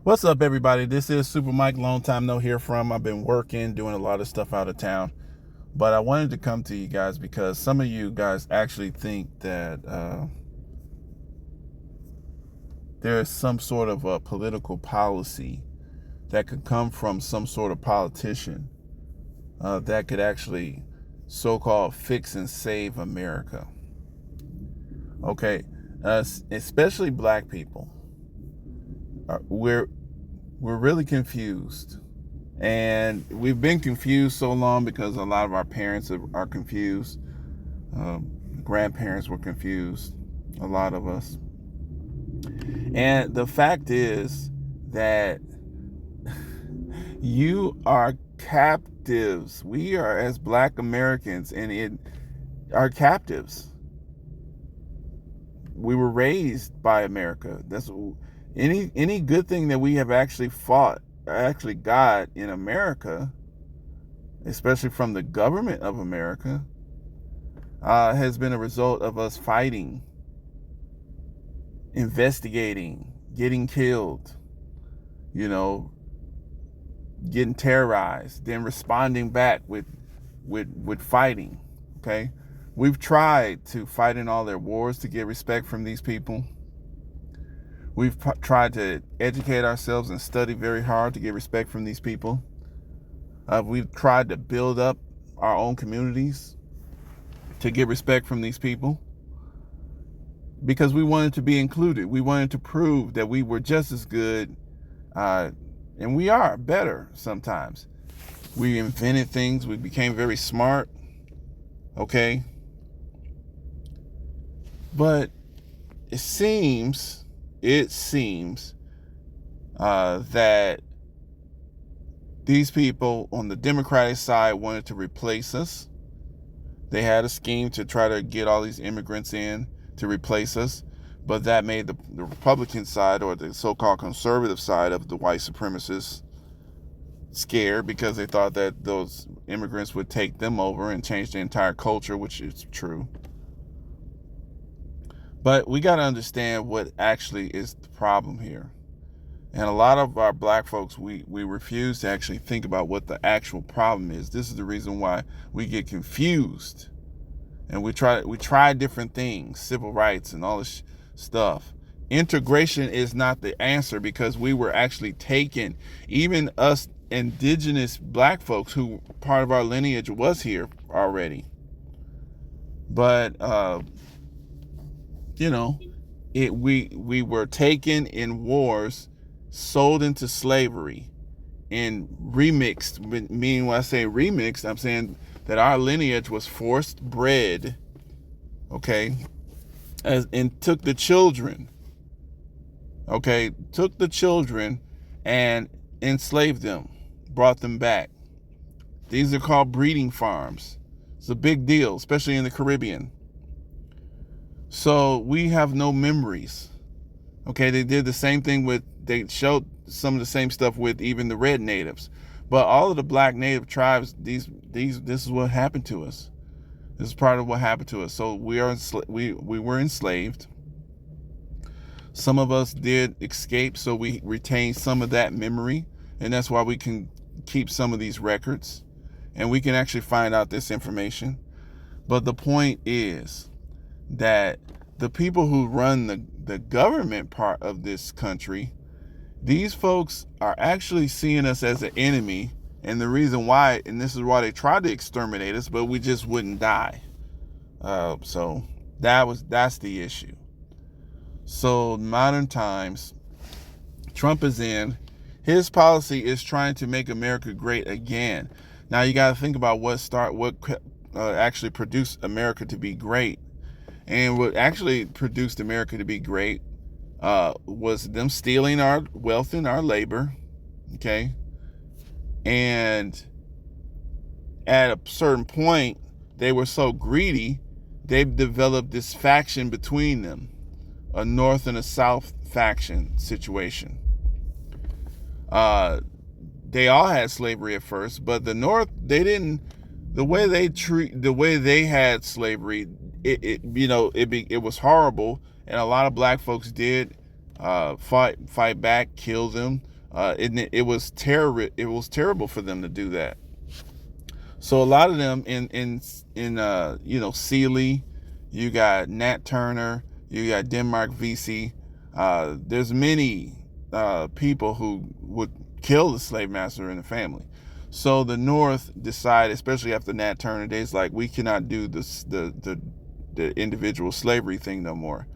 What's up, everybody? This is Super Mike. Long time no hear from. I've been working, doing a lot of stuff out of town, but I wanted to come to you guys because some of you guys actually think that there's some sort of a political policy that could come from some sort of politician that could actually so-called fix and save America. Okay, especially black people. We're really confused. And we've been confused so long because a lot of our parents are confused. Grandparents were confused, a lot of us. And the fact is that you are captives. We are, as black Americans, and it are captives. We were raised by America. That's any good thing that we have actually got in America, especially from the government of America, has been a result of us fighting, investigating, getting killed, you know, getting terrorized, then responding back with fighting. Okay, we've tried to fight in all their wars to get respect from these people. We've tried to educate ourselves and study very hard to get respect from these people. We've tried to build up our own communities to get respect from these people because we wanted to be included. We wanted to prove that we were just as good, and we are better sometimes. We invented things. We became very smart. Okay. But it seems that these people on the Democratic side wanted to replace us. They had a scheme to try to get all these immigrants in to replace us, but that made the Republican side, or the so-called conservative side of the white supremacists, scared because they thought that those immigrants would take them over and change the entire culture, which is true. But we got to understand what actually is the problem here. And a lot of our black folks, we refuse to actually think about what the actual problem is. This is the reason why we get confused. And we try different things, civil rights and all this stuff. Integration is not the answer because we were actually taken. Even us indigenous black folks, who part of our lineage was here already. But we were taken in wars, sold into slavery, and remixed. Meaning, when I say remixed, I'm saying that our lineage was forced bred, okay, and took the children and enslaved them, brought them back. These are called breeding farms. It's a big deal, especially in the Caribbean. So we have no memories. Okay, they did the same thing they showed some of the same stuff with even the red natives. But all of the black native tribes, this is what happened to us. This is part of what happened to us. So we were enslaved. Some of us did escape, so we retained some of that memory, and that's why we can keep some of these records, and we can actually find out this information. But the point is that the people who run the government part of this country, these folks are actually seeing us as an enemy, and the reason why, and this is why they tried to exterminate us, but we just wouldn't die. So that's the issue. So modern times, Trump is in. His policy is trying to make America great again. Now you got to think about what actually produced America to be great. And what actually produced America to be great was them stealing our wealth and our labor, okay? And at a certain point, they were so greedy, they've developed this faction between them, a North and a South faction situation. They all had slavery at first, but the North, they didn't. The way they had slavery, it was horrible, and a lot of black folks did fight back, kill them, It was terror. It was terrible for them to do that. So a lot of them in Sealy, you got Nat Turner, you got Denmark Vesey. There's many people who would kill the slave master and the family. So the North decided, especially after Nat Turner days, like we cannot do this the individual slavery thing no more.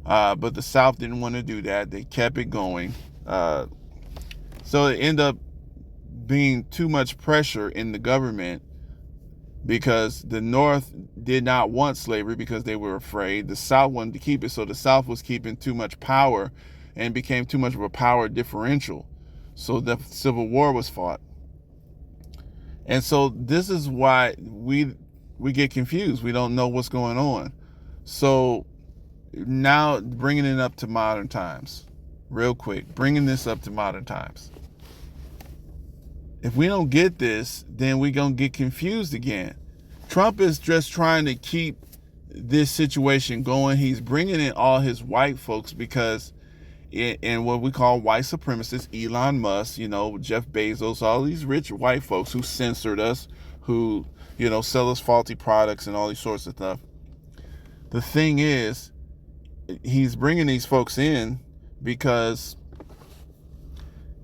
But the South didn't want to do that. They kept it going. So it ended up being too much pressure in the government because the North did not want slavery because they were afraid. The South wanted to keep it, so the South was keeping too much power and became too much of a power differential. So the Civil War was fought. And so this is why we get confused. We don't know what's going on. So now bringing it up to modern times, real quick, bringing this up to modern times. If we don't get this, then we're going to get confused again. Trump is just trying to keep this situation going. He's bringing in all his white folks because in what we call white supremacists, Elon Musk, Jeff Bezos, all these rich white folks who censored us, who, sell us faulty products and all these sorts of stuff. The thing is, he's bringing these folks in because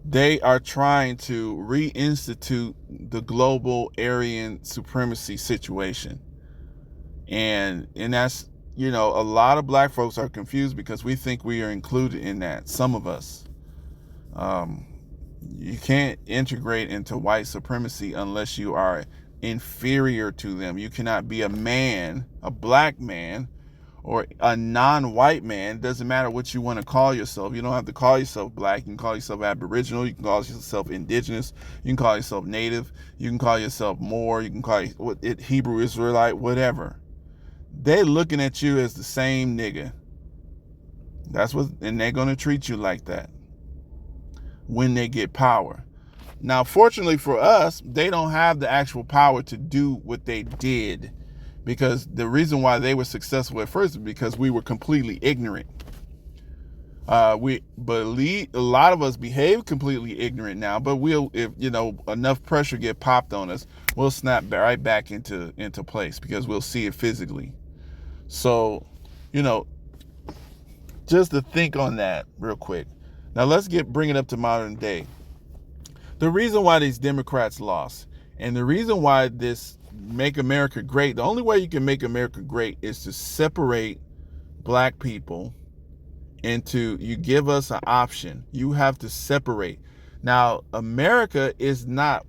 they are trying to reinstitute the global Aryan supremacy situation. And that's, a lot of black folks are confused because we think we are included in that. Some of us. You can't integrate into white supremacy unless you are inferior to them. You cannot be a man, a black man, or a non-white man. Doesn't matter what you want to call yourself. You don't have to call yourself black. You can call yourself Aboriginal. You can call yourself indigenous. You can call yourself native. You can call yourself Moor. You can call it Hebrew Israelite, whatever. They're looking at you as the same nigga. And they're going to treat you like that when they get power. Now, fortunately for us, they don't have the actual power to do what they did. Because the reason why they were successful at first is because we were completely ignorant. A lot of us behave completely ignorant now, but if enough pressure get popped on us, we'll snap right back into place because we'll see it physically. So, just to think on that real quick. Now let's bring it up to modern day. The reason why these Democrats lost, and the reason why this Make America Great, the only way you can make America great is to separate black people into, you give us an option. You have to separate. Now, America is not,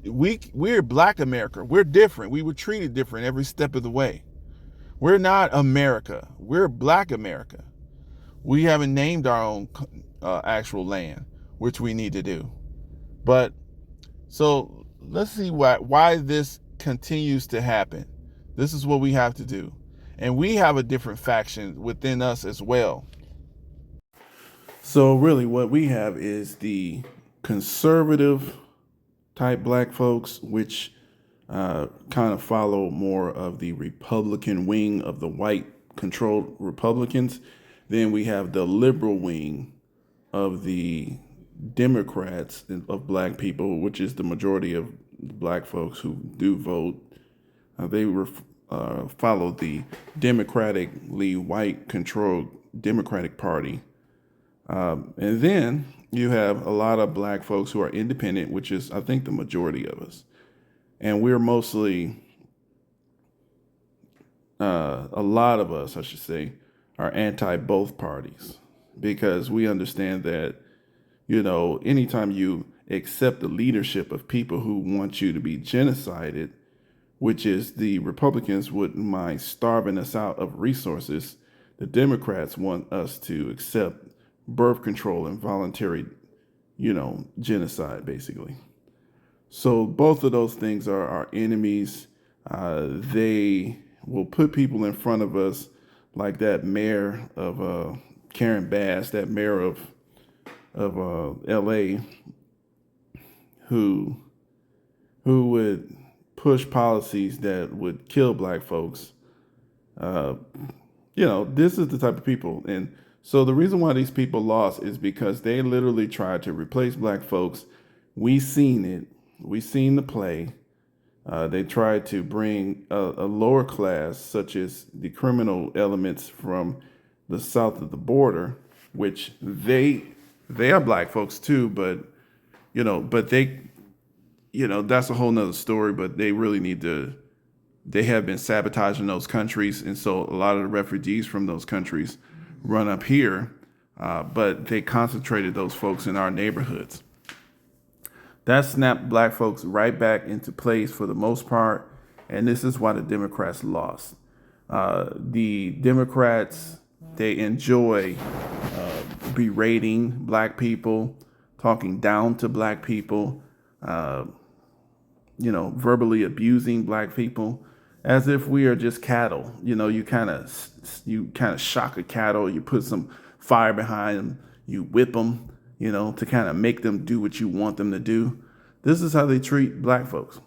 we're black America. We're different. We were treated different every step of the way. We're not America. We're black America. We haven't named our own actual land, which we need to do. But, so let's see why this continues to happen. This is what we have to do. And we have a different faction within us as well. So really what we have is the conservative type black folks, which kind of follow more of the Republican wing of the white controlled Republicans. Then we have the liberal wing of the Democrats of black people, which is the majority of black folks who do vote. They follow the democratically white controlled Democratic Party. And then you have a lot of black folks who are independent, which is, I think, the majority of us. And we're mostly, a lot of us, I should say, are anti both parties because we understand that anytime you accept the leadership of people who want you to be genocided, which is the Republicans wouldn't mind starving us out of resources, the Democrats want us to accept birth control and voluntary, genocide, basically. So both of those things are our enemies. They will put people in front of us like that mayor of Karen Bass, that mayor of LA, who would push policies that would kill black folks. This is the type of people. And So the reason why these people lost is because they literally tried to replace black folks. We seen it. We seen the play. They tried to bring a lower class, such as the criminal elements from the south of the border, which they are black folks too, but that's a whole nother story. But they really need to. They have been sabotaging those countries, and so a lot of the refugees from those countries run up here, but they concentrated those folks in our neighborhoods. That snapped black folks right back into place for the most part, and this is why the Democrats lost. The Democrats, they enjoy berating black people, talking down to black people, verbally abusing black people, as if we are just cattle. You kind of shock a cattle, you put some fire behind them, you whip them, to kind of make them do what you want them to do. This is how they treat black folks.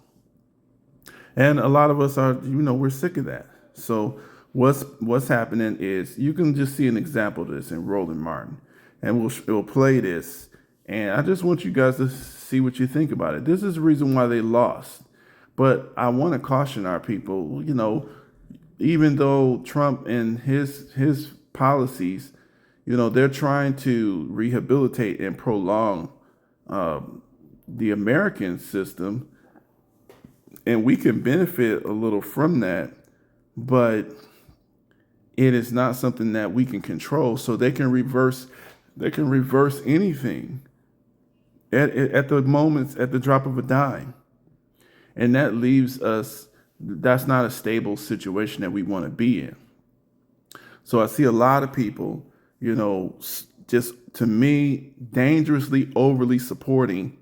And a lot of us are, we're sick of that. So what's happening is, you can just see an example of this in Roland Martin, and we'll play this. And I just want you guys to see what you think about it. This is the reason why they lost. But I want to caution our people, even though Trump and his policies, they're trying to rehabilitate and prolong the American system, and we can benefit a little from that, but it is not something that we can control. So they can reverse anything at the moments, at the drop of a dime. And that leaves us, that's not a stable situation that we want to be in. So I see a lot of people, just, to me, dangerously overly supporting,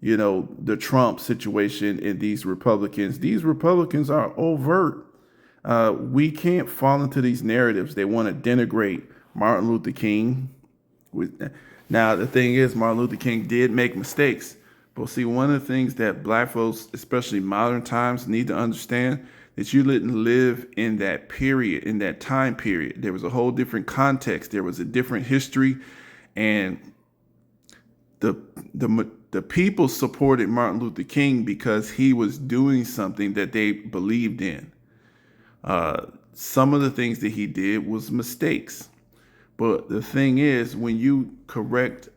the Trump situation and these Republicans. These Republicans are overt. We can't fall into these narratives. They want to denigrate Martin Luther King. Now, the thing is, Martin Luther King did make mistakes. But see, one of the things that black folks, especially modern times, need to understand, that you didn't live in that period, in that time period. There was a whole different context. There was a different history. And the people supported Martin Luther King because he was doing something that they believed in. Some of the things that he did was mistakes. But the thing is, when you correct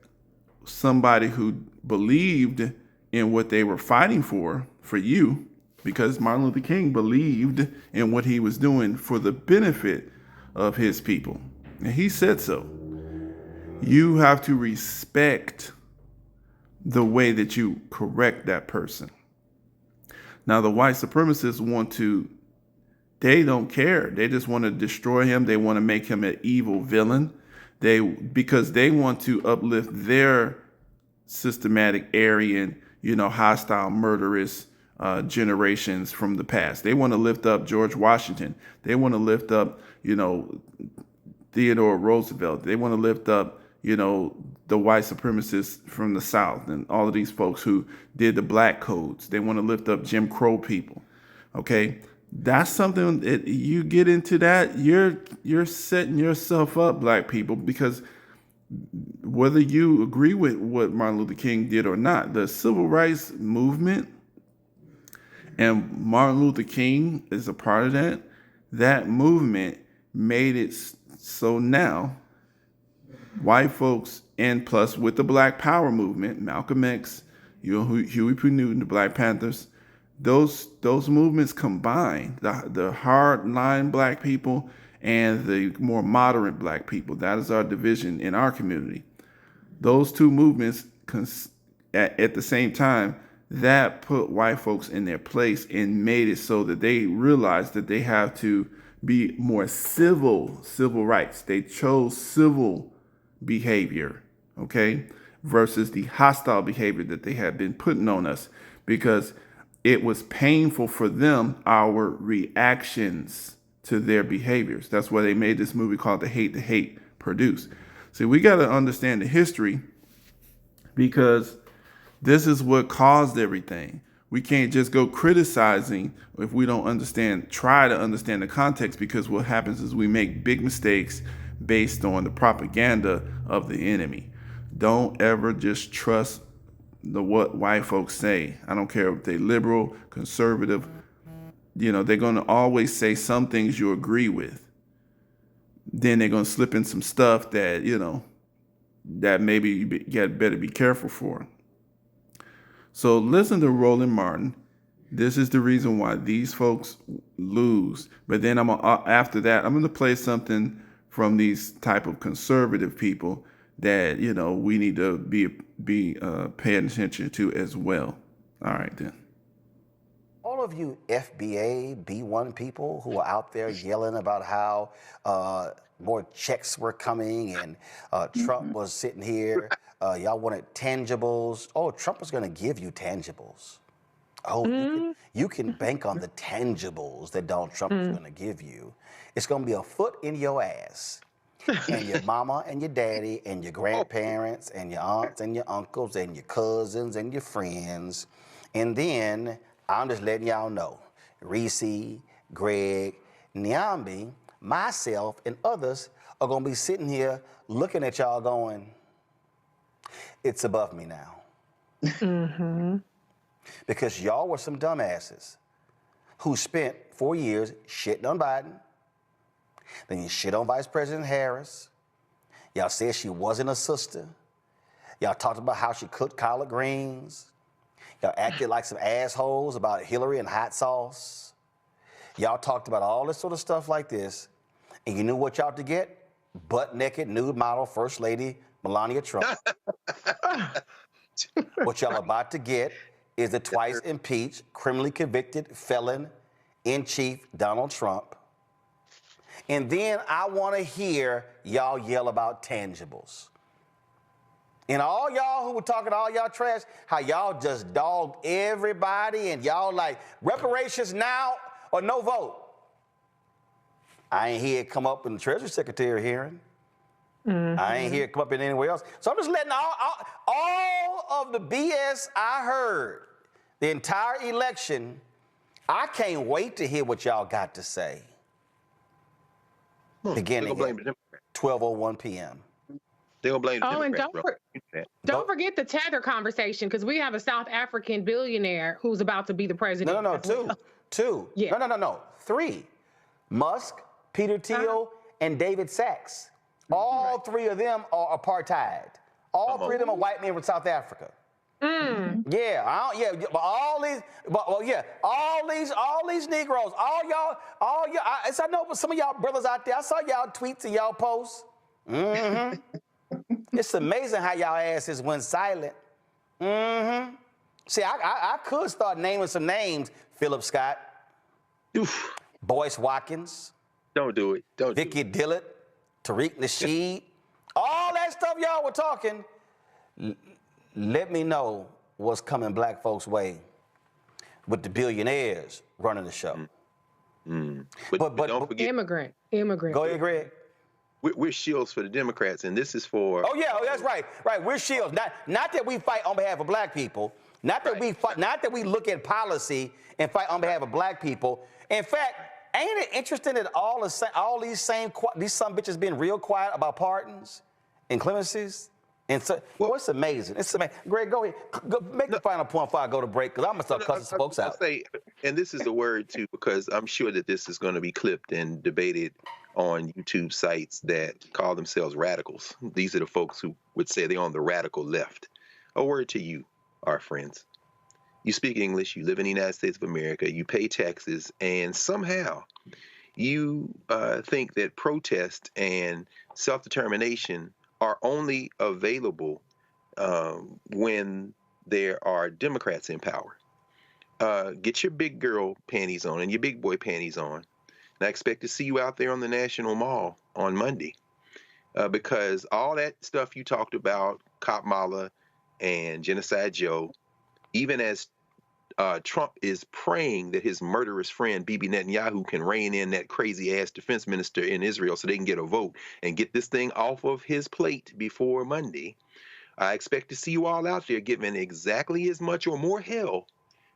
somebody who believed in what they were fighting for you, because Martin Luther King believed in what he was doing for the benefit of his people, and he said so, you have to respect the way that you correct that person. Now, the white supremacists they don't care. They just want to destroy him. They want to make him an evil villain. Because they want to uplift their systematic Aryan, hostile, murderous generations from the past. They want to lift up George Washington. They want to lift up, Theodore Roosevelt. They want to lift up, the white supremacists from the South and all of these folks who did the black codes. They want to lift up Jim Crow people. Okay. That's something that you get into that, you're setting yourself up, black people, because whether you agree with what Martin Luther King did or not, the civil rights movement, and Martin Luther King is a part of that movement made it so now white folks, and plus with the Black Power movement, Malcolm X, Huey P. Newton, the Black Panthers, those movements combined, the hard line black people and the more moderate black people. That is our division in our community. Those two movements at the same time, that put white folks in their place and made it so that they realized that they have to be more civil rights. They chose civil behavior, okay, versus the hostile behavior that they had been putting on us, because it was painful for them, our reactions to their behaviors. That's why they made this movie called The Hate Produce. See, we got to understand the history, because this is what caused everything. We can't just go criticizing if we don't try to understand the context, because what happens is we make big mistakes, based on the propaganda of the enemy. Don't ever just trust the what white folks say. I don't care if they liberal, conservative. They're going to always say some things you agree with. Then they're going to slip in some stuff that that maybe you better be careful for. So listen to Roland Martin. This is the reason why these folks lose. But then after that, I'm going to play something from these type of conservative people that we need to be paying attention to as well. All right then. All of you FBA, B1 people who are out there yelling about how more checks were coming and Trump was sitting here, y'all wanted tangibles. Oh, Trump was going to give you tangibles. Oh, you can bank on the tangibles that Donald Trump is going to give you. It's going to be a foot in your ass. And your mama and your daddy and your grandparents and your aunts and your uncles and your cousins and your friends. And then I'm just letting y'all know, Reese, Greg, Nyambi, myself, and others are going to be sitting here looking at y'all going, it's above me now. Because y'all were some dumbasses who spent 4 years shitting on Biden. Then you shit on Vice President Harris. Y'all said she wasn't a sister. Y'all talked about how she cooked collard greens. Y'all acted like some assholes about Hillary and hot sauce. Y'all talked about all this sort of stuff like this. And you knew what y'all to get? Butt-naked nude model First Lady Melania Trump. What y'all about to get is the twice impeached, criminally convicted felon in chief Donald Trump. And then I want to hear y'all yell about tangibles. And all y'all who were talking all y'all trash, how y'all just dogged everybody and y'all like reparations now or no vote. I ain't hear it come up in the Treasury Secretary hearing. I ain't hear it come up in anywhere else. So I'm just letting all of the BS I heard the entire election. I can't wait to hear what y'all got to say. Beginning at 12:01 p.m. They'll blame the and Democrats, don't forget the tether conversation, because we have a South African billionaire who's about to be the president. Two. Yeah. No. 3. Musk, Peter Thiel, and David Sachs. All 3 of them are apartheid. All 3 of them are white men from South Africa. Yeah, but all these Negroes, all y'all, I know some of y'all brothers out there, I saw y'all tweets and y'all posts. It's amazing how y'all asses went silent. See, I could start naming some names. Philip Scott, Boyce Watkins. Don't do it. Vicky Dillett, Tariq Nasheed. All that stuff y'all were talking. Let me know what's coming black folks' way with the billionaires running the show. But don't forget, immigrant. Go ahead, Greg. We're shields for the Democrats, and this is for. Oh yeah, that's right. Right, we're shields. Not that we fight on behalf of black people. Not that we fight. Not that we look at policy and fight on behalf of black people. In fact, ain't it interesting that all these some bitches being real quiet about pardons and clemencies? And so, it's amazing. It's amazing. Greg, go ahead. Make the final point before I go to break, because I'm going to start cussing some folks out. And this is the word, too, because I'm sure that this is going to be clipped and debated on YouTube sites that call themselves radicals. These are the folks who would say they're on the radical left. A word to you, our friends. You speak English, you live in the United States of America, you pay taxes, and somehow you think that protest and self-determination are only available when there are Democrats in power. Get your big girl panties on and your big boy panties on. And I expect to see you out there on the National Mall on Monday, because all that stuff you talked about, Kamala and Genocide Joe, even as Trump is praying that his murderous friend Bibi Netanyahu can rein in that crazy-ass defense minister in Israel so they can get a vote and get this thing off of his plate before Monday. I expect to see you all out there giving exactly as much or more hell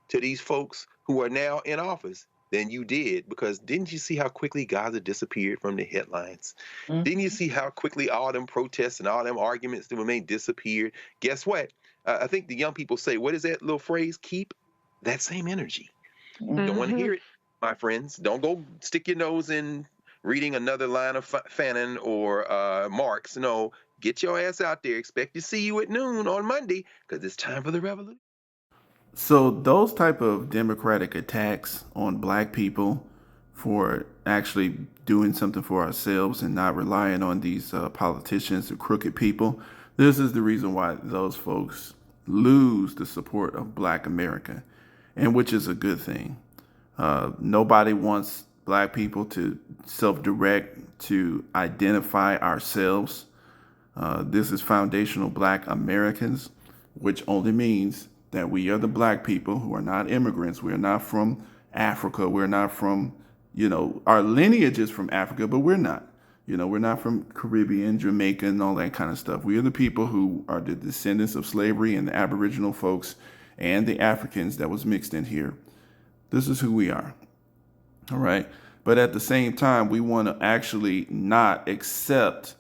to these folks who are now in office than you did, because didn't you see how quickly Gaza disappeared from the headlines? Didn't you see how quickly all them protests and all them arguments that were made disappeared? Guess what? I think the young people say, what is that little phrase? Keep that same energy. Don't want to hear it, my friends. Don't go stick your nose in reading another line of Fanon or Marx. No, get your ass out there. Expect to see you at noon on Monday, because it's time for the revolution. So those type of democratic attacks on black people for actually doing something for ourselves and not relying on these politicians or crooked people, this is the reason why those folks lose the support of black America, and which is a good thing. Nobody wants black people to self-direct, to identify ourselves. This is foundational black Americans, which only means that we are the black people who are not immigrants. We are not from Africa. We're not from, our lineage is from Africa, but we're not. We're not from Caribbean, Jamaica, and all that kind of stuff. We are the people who are the descendants of slavery and the Aboriginal folks and the Africans that was mixed in here. This is who we are. All right. But at the same time, we want to actually not accept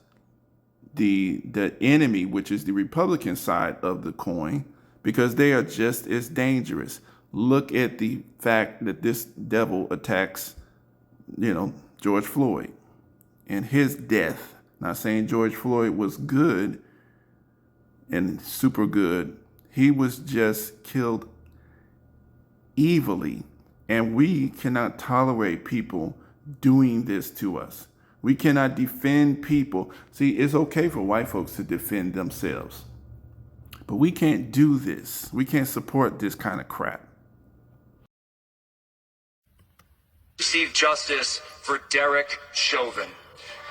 the enemy, which is the Republican side of the coin, because they are just as dangerous. Look at the fact that this devil attacks, George Floyd and his death. Not saying George Floyd was good and super good. He was just killed evilly. And we cannot tolerate people doing this to us. We cannot defend people. See, it's okay for white folks to defend themselves, but we can't do this. We can't support this kind of crap. Receive justice for Derek Chauvin.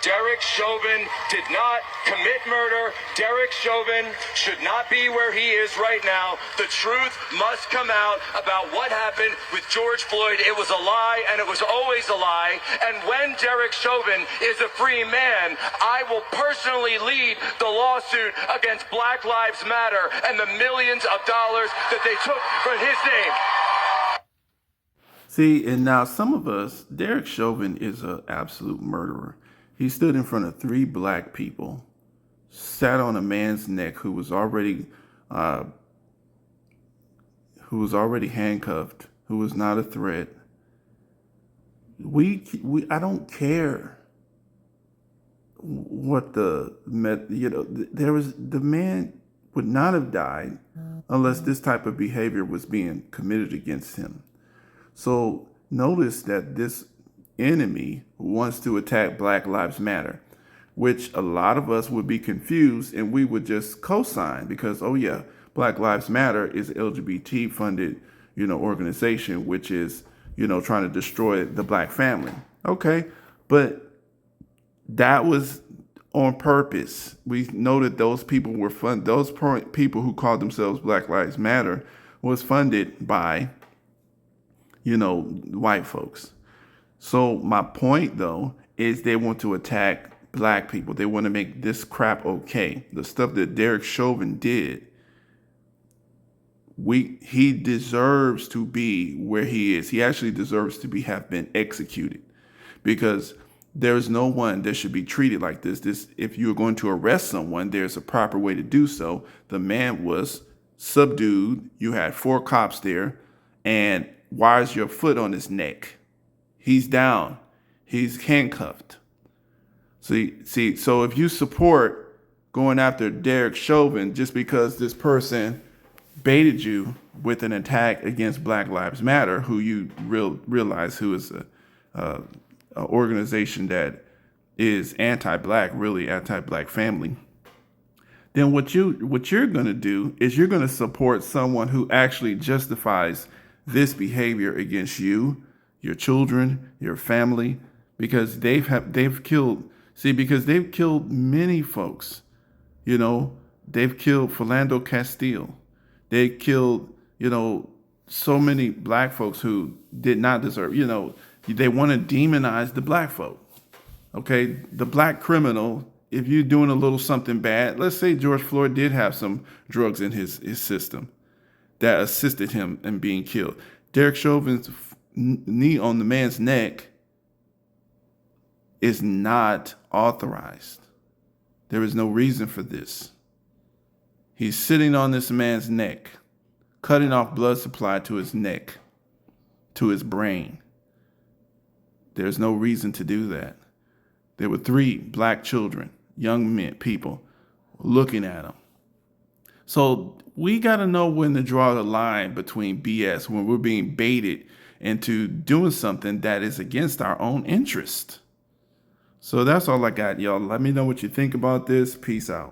Derek Chauvin did not commit murder. Derek Chauvin should not be where he is right now. The truth must come out about what happened with George Floyd. It was a lie, and it was always a lie. And when Derek Chauvin is a free man, I will personally lead the lawsuit against Black Lives Matter and the millions of dollars that they took from his name. See, and now some of us, Derek Chauvin is an absolute murderer. He stood in front of 3 black people, sat on a man's neck who was already handcuffed, who was not a threat. I don't care what the man would not have died unless this type of behavior was being committed against him. So notice that this enemy wants to attack Black Lives Matter, which a lot of us would be confused and we would just co-sign because, oh yeah, Black Lives Matter is an LGBT funded, organization, which is, trying to destroy the black family. Okay. But that was on purpose. We know that those people were those people who called themselves Black Lives Matter was funded by, white folks. So my point, though, is they want to attack black people. They want to make this crap okay. The stuff that Derek Chauvin did, he deserves to be where he is. He actually deserves to have been executed, because there's no one that should be treated like this. If you're going to arrest someone, there's a proper way to do so. The man was subdued. You had 4 cops there, and why is your foot on his neck? He's down. He's handcuffed. See, so if you support going after Derek Chauvin just because this person baited you with an attack against Black Lives Matter, who you realize who is a organization that is anti-black, really anti-black family, then what you're going to do is you're going to support someone who actually justifies this behavior against you, your children, your family, because they've killed many folks. They've killed Philando Castile. They killed, so many black folks who did not deserve, they want to demonize the black folk. Okay. The black criminal, if you're doing a little something bad, let's say George Floyd did have some drugs in his system that assisted him in being killed. Derek Chauvin's knee on the man's neck is not authorized. There is no reason for this. He's sitting on this man's neck, cutting off blood supply to his neck, to his brain. There's no reason to do that. There were 3 black children, young men, people, looking at him. So we got to know when to draw the line between BS, when we're being baited into doing something that is against our own interest. So that's all I got, y'all. Let me know what you think about this. Peace out.